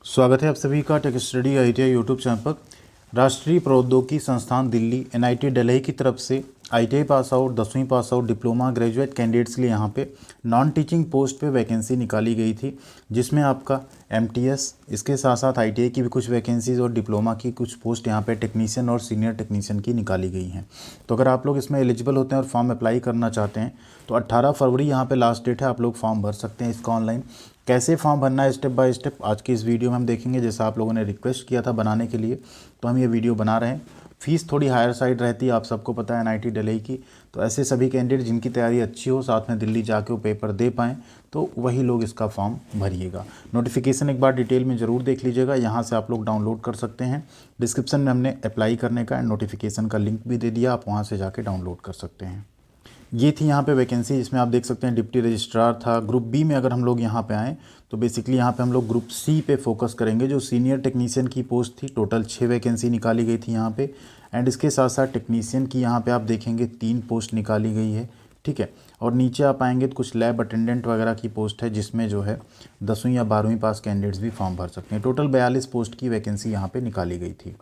स्वागत है आप सभी का tech study ITI YouTube channel पर। राष्ट्रीय प्रौद्योगिकी संस्थान दिल्ली NIT दिल्ली की तरफ से ITI पास आउट 10वीं pass out diploma graduate candidates के लिए यहाँ पे नॉन टीचिंग पोस्ट पे वैकेंसी निकाली गई थी, जिसमें आपका MTS इसके साथ साथ ITI की भी कुछ वैकेंसीज़ और डिप्लोमा की कुछ पोस्ट यहाँ पे टेक्नीशियन और सीनियर टेक्नीशियन की निकाली गई हैं। तो अगर आप लोग इसमें एलिजिबल होते हैं और फॉर्म अप्लाई करना चाहते हैं तो 18 फरवरी यहाँ पे लास्ट डेट है, आप लोग फॉर्म भर सकते हैं इसका ऑनलाइन। कैसे फॉर्म भरना है स्टेप बाय स्टेप आज की इस वीडियो में हम देखेंगे। जैसा आप लोगों ने रिक्वेस्ट किया था बनाने के लिए तो हम ये वीडियो बना रहे हैं। फ़ीस थोड़ी हायर साइड रहती है, आप सबको पता है NIT दिल्ली की। तो ऐसे सभी कैंडिडेट जिनकी तैयारी अच्छी हो, साथ में दिल्ली जाके वो पेपर दे पाएँ, तो वही लोग इसका फॉर्म भरिएगा। नोटिफिकेशन एक बार डिटेल में ज़रूर देख लीजिएगा, यहाँ से आप लोग डाउनलोड कर सकते हैं। डिस्क्रिप्शन में हमने अप्लाई करने का एंड नोटिफिकेशन का लिंक भी दे दिया, आप वहाँ से जाके डाउनलोड कर सकते हैं। ये थी यहाँ पे वैकेंसी, जिसमें आप देख सकते हैं डिप्टी रजिस्ट्रार था। ग्रुप बी में अगर हम लोग यहाँ पे आएँ तो बेसिकली यहाँ पे हम लोग ग्रुप सी पे फोकस करेंगे। जो सीनियर टेक्नीशियन की पोस्ट थी, टोटल 6 वैकेंसी निकाली गई थी यहाँ पे। एंड इसके साथ साथ टेक्नीशियन की यहाँ पे आप देखेंगे 3 पोस्ट निकाली गई है, ठीक है। और नीचे आप आएंगे तो कुछ लैब अटेंडेंट वगैरह की पोस्ट है, जिसमें जो है 10वीं या 12वीं पास कैंडिडेट्स भी फॉर्म भर सकते हैं। टोटल 42 पोस्ट की वैकेंसी यहाँ पे निकाली गई थी।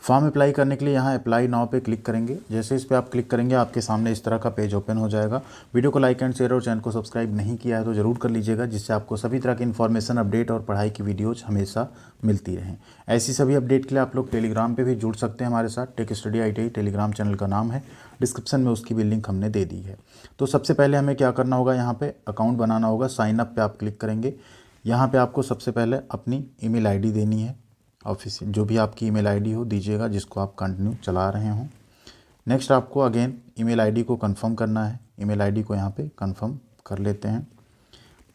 फॉर्म अप्लाई करने के लिए यहाँ अप्लाई नाउ पे क्लिक करेंगे। जैसे इस पर आप क्लिक करेंगे आपके सामने इस तरह का पेज ओपन हो जाएगा। वीडियो को लाइक एंड शेयर और चैनल को सब्सक्राइब नहीं किया है तो ज़रूर कर लीजिएगा, जिससे आपको सभी तरह की इन्फॉर्मेशन, अपडेट और पढ़ाई की वीडियोज़ हमेशा मिलती रहें। ऐसी सभी अपडेट के लिए आप लोग टेलीग्राम पर भी जुड़ सकते हैं हमारे साथ। Tech study ITI Telegram channel का नाम है, डिस्क्रिप्शन में उसकी भी लिंक हमने दे दी है। तो सबसे पहले हमें क्या करना होगा, यहाँ पर अकाउंट बनाना होगा। साइनअप पे आप क्लिक करेंगे। यहाँ पर आपको सबसे पहले अपनी ईमेल ID देनी है। ऑफिस जो भी आपकी ईमेल ID हो दीजिएगा, जिसको आप कंटिन्यू चला रहे हों। नेक्स्ट आपको अगेन ईमेल ID को कंफर्म करना है। ईमेल ID को यहाँ पे कंफर्म कर लेते हैं।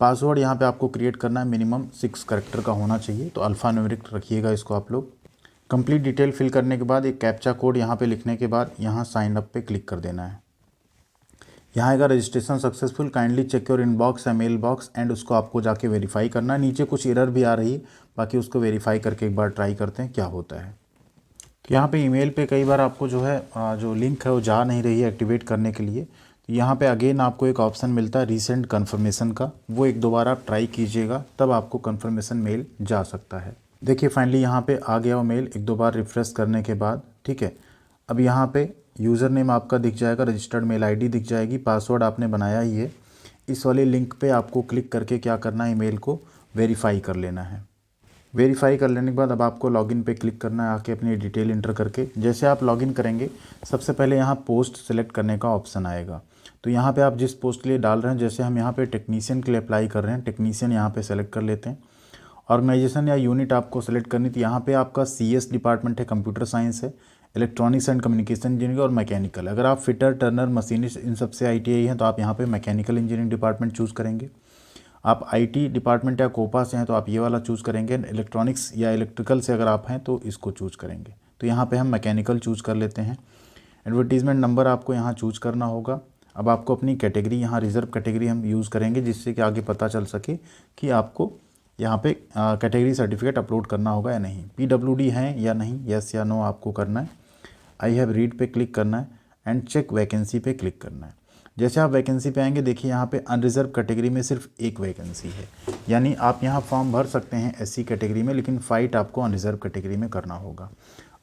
पासवर्ड यहाँ पे आपको क्रिएट करना है, मिनिमम 6 कैरेक्टर का होना चाहिए, तो अल्फ़ा न्यूमेरिक रखिएगा इसको आप लोग। कंप्लीट डिटेल फिल करने के बाद एक कैप्चा कोड यहाँ पे लिखने के बाद यहाँ साइन अप पे क्लिक कर देना है। यहाँ आएगा registration successful, kindly check your inbox या मेल बॉक्स, एंड उसको आपको जाके वेरीफाई करना है। नीचे कुछ एरर भी आ रही है, बाकी उसको वेरीफाई करके एक बार ट्राई करते हैं क्या होता है। तो यहाँ पे ईमेल पे कई बार आपको जो है जो लिंक है वो जा नहीं रही है एक्टिवेट करने के लिए। तो यहाँ पे अगेन आपको एक ऑप्शन मिलता है रीसेंट कन्फर्मेशन का, वो एक दो बार आप ट्राई कीजिएगा, तब आपको कन्फर्मेशन मेल जा सकता है। देखिए फाइनली यहाँ पे आ गया वो मेल, एक दो बार रिफ्रेश करने के बाद, ठीक है। अब यहाँ पे यूज़र नेम आपका दिख जाएगा, रजिस्टर्ड मेल ID दिख जाएगी, पासवर्ड आपने बनाया ही है। इस वाले लिंक पे आपको क्लिक करके क्या करना है, ईमेल को वेरीफाई कर लेना है। वेरीफाई कर लेने के बाद अब आपको लॉगिन पे क्लिक करना है, आके अपनी डिटेल इंटर करके। जैसे आप लॉगिन करेंगे सबसे पहले यहाँ पोस्ट सेलेक्ट करने का ऑप्शन आएगा। तो यहाँ पर आप जिस पोस्ट के लिए डाल रहे हैं, जैसे हम यहाँ पर टेक्नीशियन के लिए अप्लाई कर रहे हैं, टेक्नीशियन यहाँ पर सेलेक्ट कर लेते हैं। ऑर्गेनाइजेशन या यूनिट आपको सेलेक्ट करनी थी। यहाँ पे आपका CS डिपार्टमेंट है, कंप्यूटर साइंस है, इलेक्ट्रॉनिक्स एंड कम्युनिकेशन इंजीनियरिंग और मैकेनिकल। अगर आप फिटर, टर्नर, मशीनिस्ट इन सब से ITI हैं तो आप यहाँ पे मैकेनिकल इंजीनियरिंग डिपार्टमेंट चूज़ करेंगे। आप IT डिपार्टमेंट या कोपा से हैं तो आप ये वाला चूज़ करेंगे। इलेक्ट्रॉनिक्स या इलेक्ट्रिकल से अगर आप हैं तो इसको चूज़ करेंगे। तो यहाँ पर हम मैकेनिकल चूज़ कर लेते हैं। एडवर्टीज़मेंट नंबर आपको यहाँ चूज़ करना होगा। अब आपको अपनी कैटेगरी, यहाँ रिजर्व कैटेगरी हम यूज़ करेंगे, जिससे कि आगे पता चल सके कि आपको यहाँ पे कैटेगरी सर्टिफिकेट अपलोड करना होगा या नहीं, PWD हैं या नहीं, यस या नो आपको करना है। आई हैव रीड पे क्लिक करना है एंड चेक वैकेंसी पे क्लिक करना है। जैसे आप वैकेंसी पे आएंगे, देखिए यहाँ पे अनरिजर्व कैटेगरी में सिर्फ एक वैकेंसी है, यानी आप यहाँ फॉर्म भर सकते हैं SC कैटेगरी में, लेकिन फाइट आपको अनरिजर्व कैटेगरी में करना होगा।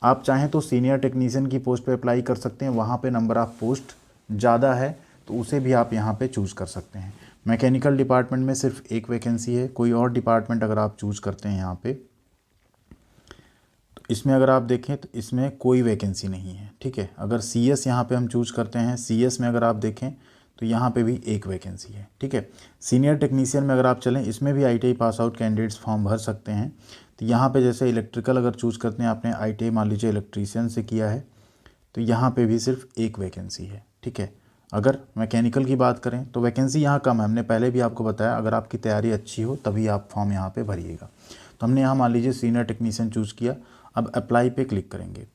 आप चाहें तो सीनियर टेक्नीशियन की पोस्ट पर अप्लाई कर सकते हैं, वहाँ पर नंबर ऑफ पोस्ट ज़्यादा है तो उसे भी आप यहाँ पर चूज़ कर सकते हैं। मैकेनिकल डिपार्टमेंट में सिर्फ एक वैकेंसी है। कोई और डिपार्टमेंट अगर आप चूज़ करते हैं यहाँ पे, तो इसमें अगर आप देखें तो इसमें कोई वैकेंसी नहीं है, ठीक है। अगर CS यहाँ पे हम चूज़ करते हैं, CS में अगर आप देखें तो यहाँ पे भी एक वैकेंसी है, ठीक है। सीनियर टेक्नीशियन में अगर आप चलें, इसमें भी ITI pass out candidates form भर सकते हैं। तो यहाँ पर जैसे इलेक्ट्रिकल अगर चूज़ करते हैं, आपने ITI मान लीजिए इलेक्ट्रीशियन से किया है, तो यहाँ पर भी सिर्फ एक वैकेंसी है, ठीक है। अगर मैकेनिकल की बात करें तो वैकेंसी यहाँ कम है, हमने पहले भी आपको बताया। अगर आपकी तैयारी अच्छी हो तभी आप फॉर्म यहाँ पे भरिएगा। तो हमने यहाँ मान लीजिए सीनियर टेक्नीशियन चूज़ किया। अब अप्लाई पे क्लिक करेंगे।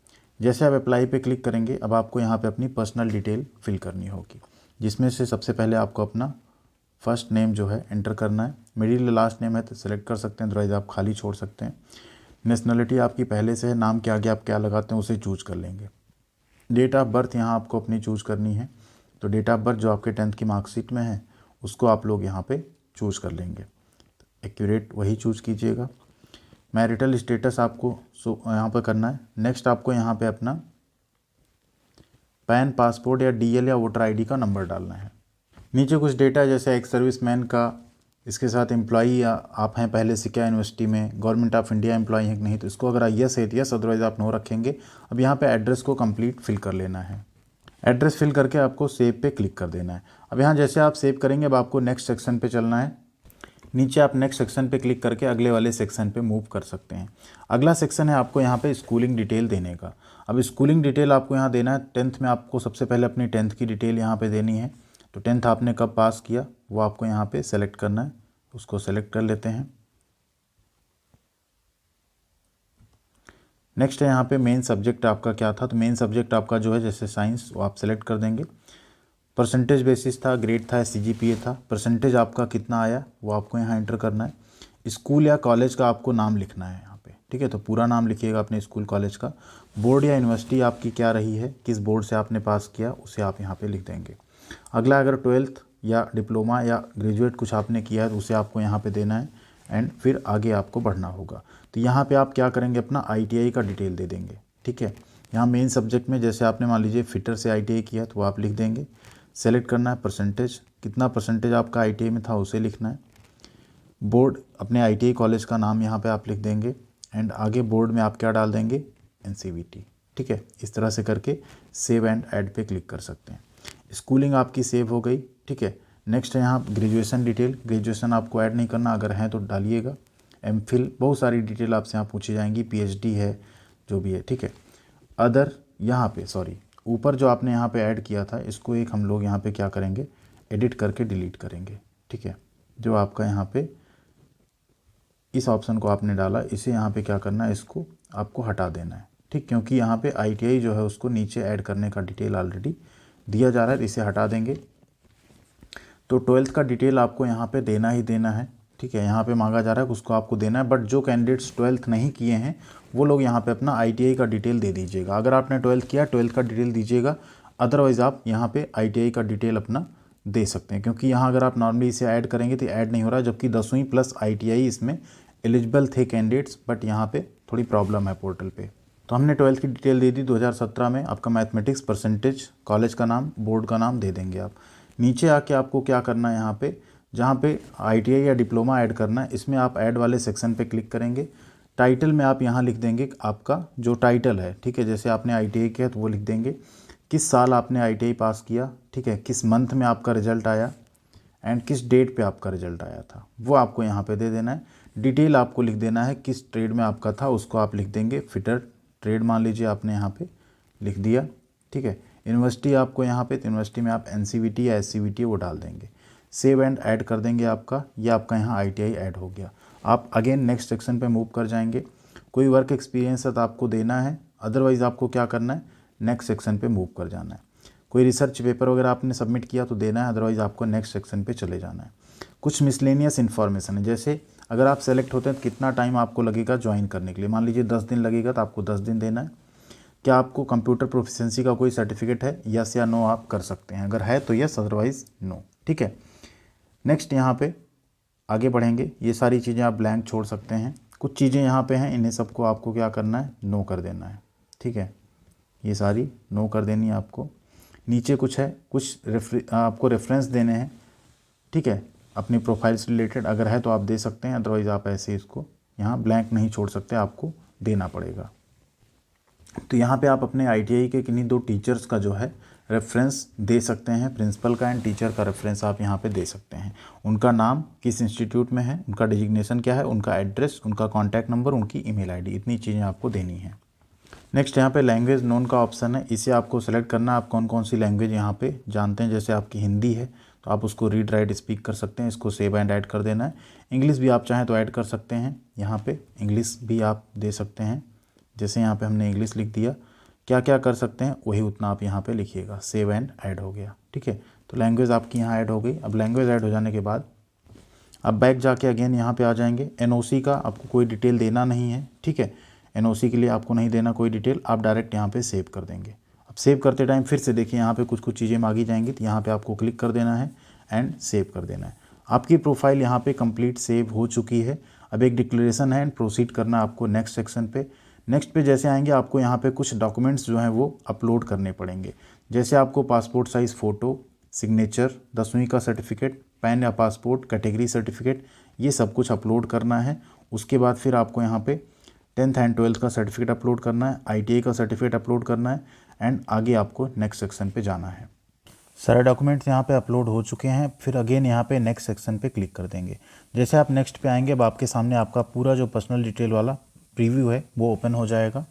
जैसे आप अप्लाई पे क्लिक करेंगे, अब आपको यहाँ पे अपनी पर्सनल डिटेल फिल करनी होगी, जिसमें से सबसे पहले आपको अपना फर्स्ट नेम जो है एंटर करना है। मिडिल लास्ट नेम है तो सेलेक्ट कर सकते हैं, अदरवाइज आप खाली छोड़ सकते हैं। नेशनलिटी आपकी पहले से है, नाम के आगे आप क्या लगाते हैं उसे चूज़ कर लेंगे। डेट ऑफ बर्थ यहाँ आपको अपनी चूज़ करनी है, तो डेट ऑफ बर्थ जो आपके 10th की मार्कशीट में है उसको आप लोग यहाँ पे चूज़ कर लेंगे। एक्यूरेट वही चूज़ कीजिएगा। मैरिटल स्टेटस आपको यहाँ पर करना है। नेक्स्ट आपको यहाँ पे अपना पैन, पासपोर्ट या डीएल या वोटर आईडी का नंबर डालना है। नीचे कुछ डेटा है जैसे एक्स सर्विसमैन का, इसके साथ एम्प्लॉई या आप हैं पहले से क्या यूनिवर्सिटी में, गवर्नमेंट ऑफ इंडिया एम्प्लॉई है कि नहीं, तो इसको अगर यस है तो यस, अदरवाइज आप नो रखेंगे। अब यहाँ पे एड्रेस को कंप्लीट फिल कर लेना है। एड्रेस फिल करके आपको सेव पे क्लिक कर देना है। अब यहाँ जैसे आप सेव करेंगे अब आपको नेक्स्ट सेक्शन पे चलना है। नीचे आप नेक्स्ट सेक्शन पे क्लिक करके अगले वाले सेक्शन पे मूव कर सकते हैं। अगला सेक्शन है आपको यहाँ पे स्कूलिंग डिटेल देने का। अब स्कूलिंग डिटेल आपको यहाँ देना है। 10th में आपको सबसे पहले अपनी 10th की डिटेल यहाँ पे देनी है। तो 10th आपने कब पास किया वो आपको यहाँ पे सेलेक्ट करना है, उसको सेलेक्ट कर लेते हैं। नेक्स्ट है यहाँ पे मेन सब्जेक्ट आपका क्या था, तो मेन सब्जेक्ट आपका जो है जैसे साइंस, वो आप सेलेक्ट कर देंगे। परसेंटेज बेसिस था, ग्रेड था, सीजीपीए था, परसेंटेज आपका कितना आया वो आपको यहाँ एंटर करना है। स्कूल या कॉलेज का आपको नाम लिखना है यहाँ पे, ठीक है, तो पूरा नाम लिखिएगा अपने स्कूल कॉलेज का। बोर्ड या यूनिवर्सिटी आपकी क्या रही है, किस बोर्ड से आपने पास किया, उसे आप यहाँ पे लिख देंगे। अगला अगर 12th या डिप्लोमा या ग्रेजुएट कुछ आपने किया है तो उसे आपको यहाँ पे देना है एंड फिर आगे आपको बढ़ना होगा। तो यहाँ पे आप क्या करेंगे, अपना ITI का डिटेल दे देंगे, ठीक है। यहाँ मेन सब्जेक्ट में जैसे आपने मान लीजिए फिटर से ITI किया तो आप लिख देंगे। सेलेक्ट करना है परसेंटेज, कितना परसेंटेज आपका ITI में था उसे लिखना है। बोर्ड अपने ITI कॉलेज का नाम यहाँ पे आप लिख देंगे एंड आगे बोर्ड में आप क्या डाल देंगे, NCVT, ठीक है। इस तरह से करके सेव एंड ऐड पे क्लिक कर सकते हैं। स्कूलिंग आपकी सेव हो गई, ठीक है। नेक्स्ट है यहाँ ग्रेजुएशन डिटेल। ग्रेजुएशन आपको ऐड नहीं करना, अगर है तो डालिएगा। MPhil, बहुत सारी डिटेल आपसे यहाँ पूछी जाएंगी, PhD है जो भी है, ठीक है। अदर यहाँ पे ऊपर जो आपने यहाँ पे ऐड किया था इसको एक हम लोग यहाँ पे क्या करेंगे, एडिट करके डिलीट करेंगे, ठीक है। जो आपका यहाँ पे इस ऑप्शन को आपने डाला, इसे यहाँ पे क्या करना है, इसको आपको हटा देना है, ठीक, क्योंकि यहाँ पे ITI जो है उसको नीचे ऐड करने का डिटेल ऑलरेडी दिया जा रहा है, इसे हटा देंगे। तो 12th का डिटेल आपको यहाँ पे देना ही देना है, ठीक है। यहाँ पे मांगा जा रहा है उसको आपको देना है, बट जो कैंडिडेट्स 12th नहीं किए हैं वो लोग यहाँ पे अपना ITI का डिटेल दे दीजिएगा। अगर आपने 12th किया 12th का डिटेल दीजिएगा, अदरवाइज़ आप यहाँ पे ITI का डिटेल अपना दे सकते हैं, क्योंकि यहाँ अगर आप नॉर्मली इसे ऐड करेंगे तो ऐड नहीं हो रहा है, जबकि 10वीं प्लस ITI इसमें एलिजिबल थे कैंडिडेट्स, बट यहाँ पे थोड़ी प्रॉब्लम है पोर्टल पे। तो हमने 12th की डिटेल दे दी 2017 में। आपका मैथमेटिक्स, परसेंटेज, कॉलेज का नाम, बोर्ड का नाम दे देंगे आप। नीचे आके आपको क्या करना है, यहाँ पे जहाँ पे ITI या डिप्लोमा ऐड करना है इसमें आप ऐड वाले सेक्शन पे क्लिक करेंगे। टाइटल में आप यहाँ लिख देंगे आपका जो टाइटल है, ठीक है। जैसे आपने ITI किया तो वो लिख देंगे, किस साल आपने ITI पास किया, ठीक है, किस मंथ में आपका रिजल्ट आया एंड किस डेट पे आपका रिजल्ट आया था, वो आपको यहाँ पे दे देना है। डिटेल आपको लिख देना है, किस ट्रेड में आपका था उसको आप लिख देंगे। फिटर ट्रेड मान लीजिए आपने यहाँ पे लिख दिया, ठीक है। यूनिवर्सिटी आपको यहाँ पे, तो यूनिवर्सिटी में आप NCVT या SCVT वो डाल देंगे। सेव एंड ऐड कर देंगे आपका, ये आपका यहाँ ITI ऐड हो गया। आप अगेन नेक्स्ट सेक्शन पे मूव कर जाएंगे। कोई वर्क एक्सपीरियंस है तो आपको देना है, अदरवाइज़ आपको क्या करना है, नेक्स्ट सेक्शन पे मूव कर जाना है। कोई रिसर्च पेपर वगैरह आपने सबमिट किया तो देना है, अदरवाइज़ आपको नेक्स्ट सेक्शन पे चले जाना है। कुछ मिसलेनियस इन्फॉर्मेशन है, जैसे अगर आप सेलेक्ट होते हैं तो कितना टाइम आपको लगेगा ज्वाइन करने के लिए। मान लीजिए 10 दिन लगेगा तो आपको 10 दिन देना है। क्या आपको कंप्यूटर प्रोफिशिएंसी का कोई सर्टिफिकेट है, यस या नो आप कर सकते हैं, अगर है तो यस, अदरवाइज़ नो, ठीक है। नेक्स्ट यहाँ पे आगे बढ़ेंगे, ये सारी चीज़ें आप ब्लैंक छोड़ सकते हैं। कुछ चीज़ें यहाँ पे हैं, इन्हें सबको आपको क्या करना है, नो कर देना है, ठीक है। ये सारी नो कर देनी है आपको। नीचे कुछ है, कुछ आपको रेफरेंस देने हैं, ठीक है, अपनी प्रोफाइल से रिलेटेड, अगर है तो आप दे सकते हैं, अदरवाइज़ आप ऐसे इसको यहाँ ब्लैंक नहीं छोड़ सकते, आपको देना पड़ेगा। तो यहाँ पे आप अपने ITI के किन्हीं 2 टीचर्स का जो है रेफरेंस दे सकते हैं, प्रिंसिपल का एंड टीचर का रेफरेंस आप यहाँ पे दे सकते हैं। उनका नाम, किस इंस्टीट्यूट में है, उनका डिजिग्नेशन क्या है, उनका एड्रेस, उनका कॉन्टैक्ट नंबर, उनकी ईमेल ID, इतनी चीज़ें आपको देनी है। नेक्स्ट यहाँ पे लैंग्वेज नोन का ऑप्शन है, इसे आपको सेलेक्ट करना है। आप कौन कौन सी लैंग्वेज यहाँ पे जानते हैं, जैसे आपकी हिंदी है तो आप उसको रीड राइट स्पीक कर सकते हैं, इसको सेव एंड ऐड कर देना है। इंग्लिश भी आप चाहें तो ऐड कर सकते हैं, यहाँ पे इंग्लिश भी आप दे सकते हैं, जैसे यहाँ पे हमने इंग्लिश लिख दिया। क्या क्या कर सकते हैं वही उतना आप यहाँ पे लिखिएगा। सेव एंड ऐड हो गया, ठीक है। तो लैंग्वेज आपकी यहाँ ऐड हो गई। अब लैंग्वेज ऐड हो जाने के बाद अब बैक जाके अगेन यहाँ पे आ जाएंगे। NOC का आपको कोई डिटेल देना नहीं है, ठीक है। NOC के लिए आपको नहीं देना कोई डिटेल, आप डायरेक्ट यहाँ पे सेव कर देंगे। अब सेव करते टाइम फिर से देखिए यहाँ पे कुछ कुछ चीज़ें मांगी जाएंगी, तो यहाँ पे आपको क्लिक कर देना है एंड सेव कर देना है। आपकी प्रोफाइल यहाँ पे कंप्लीट सेव हो चुकी है। अब एक डिक्लेरेशन है एंड प्रोसीड करना आपको नेक्स्ट सेक्शन पे। नेक्स्ट पे जैसे आएंगे आपको यहाँ पे कुछ डॉक्यूमेंट्स जो हैं वो अपलोड करने पड़ेंगे। जैसे आपको पासपोर्ट साइज़ फ़ोटो, सिग्नेचर, 10वीं का सर्टिफिकेट, पैन या पासपोर्ट, कैटेगरी सर्टिफिकेट, ये सब कुछ अपलोड करना है। उसके बाद फिर आपको यहाँ पे 10th एंड 12th का सर्टिफिकेट अपलोड करना है, ITI का सर्टिफिकेट अपलोड करना है एंड आगे आपको नेक्स्ट सेक्शन पे जाना है। सारे डॉक्यूमेंट्स यहाँ पे अपलोड हो चुके हैं। फिर अगेन यहाँ पे नेक्स्ट सेक्शन पे क्लिक कर देंगे। जैसे आप नेक्स्ट पे आएंगे अब आपके सामने आपका पूरा जो पर्सनल डिटेल वाला प्रीव्यू है वो ओपन हो जाएगा।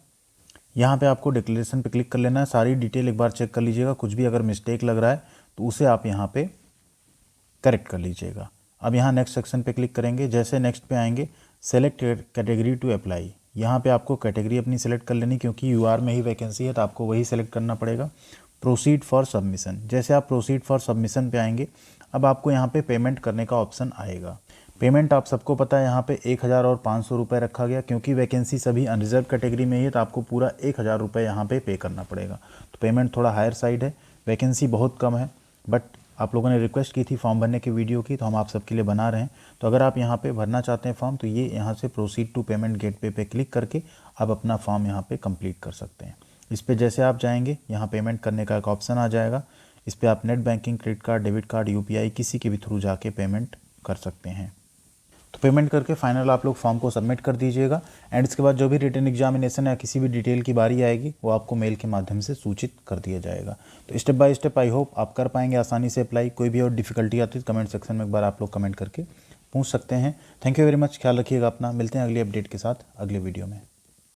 यहाँ पे आपको डिक्लेरेशन पे क्लिक कर लेना है। सारी डिटेल एक बार चेक कर लीजिएगा, कुछ भी अगर मिस्टेक लग रहा है तो उसे आप यहाँ पे करेक्ट कर लीजिएगा। अब यहाँ नेक्स्ट सेक्शन पे क्लिक करेंगे। जैसे नेक्स्ट पे आएंगे सेलेक्ट कैटेगरी टू अप्लाई, यहाँ पे आपको कैटेगरी अपनी सेलेक्ट कर लेनी, क्योंकि UR में ही वैकेंसी है तो आपको वही सेलेक्ट करना पड़ेगा। प्रोसीड फॉर सबमिशन, जैसे आप प्रोसीड फॉर सबमिशन पे आएंगे अब आपको यहाँ पे पेमेंट करने का ऑप्शन आएगा। पेमेंट आप सबको पता है यहाँ पे 1000 और 500 रुपये रखा गया, क्योंकि वैकेंसी सभी अनरिजर्व कैटेगरी में ही है तो आपको पूरा 1000 रुपये यहाँ पे करना पड़ेगा। तो पेमेंट थोड़ा हायर साइड है, वैकेंसी बहुत कम है, बट आप लोगों ने रिक्वेस्ट की थी फॉर्म भरने की वीडियो की तो हम आप सबके लिए बना रहे हैं। तो अगर आप यहाँ पे भरना चाहते हैं फॉर्म तो ये यहाँ से प्रोसीड टू पेमेंट गेटवे पे क्लिक करके आप अपना फॉर्म यहाँ पे कंप्लीट कर सकते हैं। इस पर जैसे आप जाएंगे यहाँ पेमेंट करने का एक ऑप्शन आ जाएगा। इस पर आप net banking, credit card, debit card, UPI किसी के भी थ्रू जाके पेमेंट कर सकते हैं। तो पेमेंट करके फाइनल आप लोग फॉर्म को सबमिट कर दीजिएगा एंड इसके बाद जो भी रिटन एग्जामिनेशन या किसी भी डिटेल की बारी आएगी वो आपको मेल के माध्यम से सूचित कर दिया जाएगा। तो step by step I hope आप कर पाएंगे आसानी से अप्लाई। कोई भी और डिफिकल्टी आती है तो कमेंट सेक्शन में एक बार आप लोग कमेंट करके पूछ सकते हैं। थैंक यू वेरी मच, ख्याल रखिएगा अपना। मिलते हैं अगली अपडेट के साथ अगले वीडियो में।